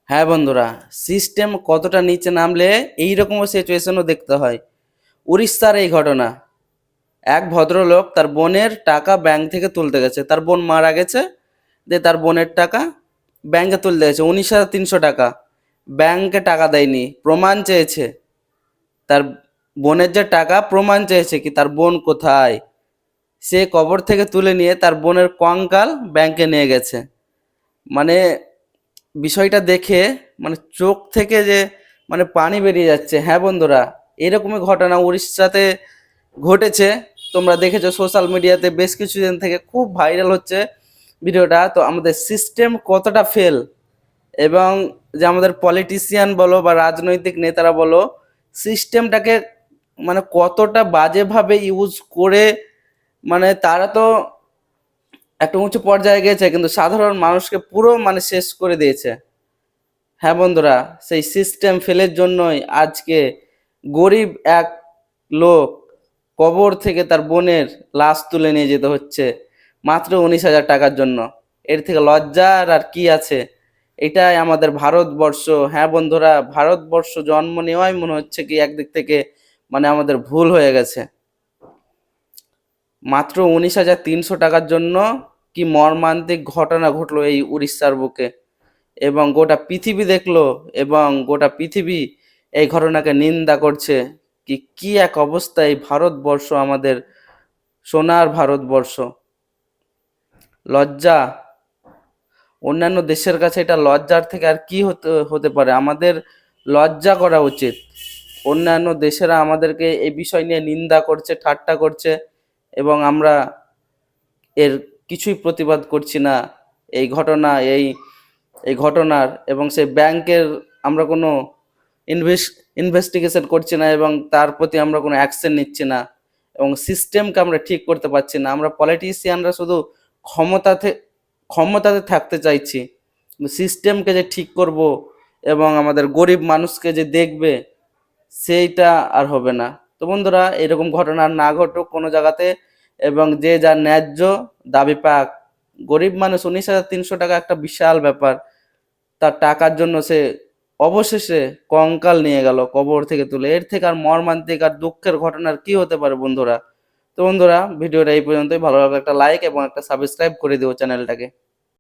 হ্যাঁ বন্ধুরা, সিস্টেম কতটা নিচে নামলে এইরকম সিচুয়েশনও দেখতে হয়। উড়িষ্যার এই ঘটনা, এক ভদ্রলোক তার বোনের টাকা ব্যাংক থেকে তুলতে গেছে। তার বোন মারা গেছে, তার বোনের টাকা ব্যাংকে তুলতে গেছে 19,300 টাকা। ব্যাংকে টাকা দেয়নি, প্রমাণ চেয়েছে। তার বোনের যে টাকা, প্রমাণ চেয়েছে কি তার বোন কোথায়। সে কবর থেকে তুলে নিয়ে তার বোনের কঙ্কাল ব্যাংকে নিয়ে গেছে। মানে বিষয়টা দেখে চোখ থেকে যে পানি বেরিয়ে যাচ্ছে। হ্যাঁ বন্ধুরা, এরকমই ঘটনা উড়িষ্যাতে ঘটেছে। তোমরা দেখেছো সোশ্যাল মিডিয়াতে বেশ কিছুদিন থেকে খুব ভাইরাল হচ্ছে ভিডিওটা। তো আমাদের সিস্টেম কতটা ফেল, এবং যে আমাদের পলিটিশিয়ান বলো বা রাজনৈতিক নেতারা বলো, সিস্টেমটাকে কতটা বাজেভাবে ইউজ করে। তারা তো একটা উঁচু পর্যায়ে গেছে, কিন্তু সাধারণ মানুষকে পুরো শেষ করে দিয়েছে। হ্যাঁ বন্ধুরা, সেই সিস্টেম ফেলের জন্যই আজকে গরিব এক লোক কবর থেকে তার বোনের লাশ তুলে নিয়ে যেতে হচ্ছে মাত্র 19,000 টাকার জন্য। এর থেকে লজ্জার আর কি আছে? এটাই আমাদের ভারতবর্ষ। হ্যাঁ বন্ধুরা, ভারতবর্ষ জন্ম নেওয়াই মনে হচ্ছে কি একদিক থেকে আমাদের ভুল হয়ে গেছে। মাত্র 19,300 টাকার জন্য কি মর্মান্তিক ঘটনা ঘটলো এই উড়িষ্যার বুকে, এবং গোটা পৃথিবী দেখলো, এবং গোটা পৃথিবী এই ঘটনাকে নিন্দা করছে। কি কি এক অবস্থা এই ভারতবর্ষ, আমাদের সোনার ভারতবর্ষ। লজ্জা! অন্যান্য দেশের কাছে এটা লজ্জার থেকে আর কি হতে হতে পারে। আমাদের লজ্জা করা উচিত। অন্যান্য দেশেরা আমাদেরকে এই বিষয় নিয়ে নিন্দা করছে, ঠাট্টা করছে, এবং আমরা এর কিছুই প্রতিবাদ করছি না। এই ঘটনা, এই ঘটনার এবং সেই ব্যাংকের আমরা কোনো ইনভেস্টিগেশন করছি না, এবং তার প্রতি আমরা কোনো অ্যাকশন নিচ্ছি না, এবং সিস্টেমকে আমরা ঠিক করতে পারছি না। আমরা পলিটিশিয়ানরা শুধু ক্ষমতাতে ক্ষমতাতে থাকতে চাইছি, সিস্টেমকে যে ঠিক করব এবং আমাদের গরিব মানুষকে যে দেখবে, সেইটা আর হবে না। তো বন্ধুরা, এরকম ঘটনা আর না ঘটুক কোনো জায়গাতে, এবং যে যার ন্যায্য দাবি পাক। গরিব মানুষ, 19,300 টাকা একটা বিশাল ব্যাপার। তার টাকার জন্য সে অবশেষে কঙ্কাল নিয়ে গেল কবর থেকে তুলে। এর থেকে আর মর্মান্তিক আর দুঃখের ঘটনার কি হতে পারে বন্ধুরা? তো বন্ধুরা, ভিডিওটা এই পর্যন্তই। ভালো লাগলে একটা লাইক এবং একটা সাবস্ক্রাইব করে দিও চ্যানেলটাকে।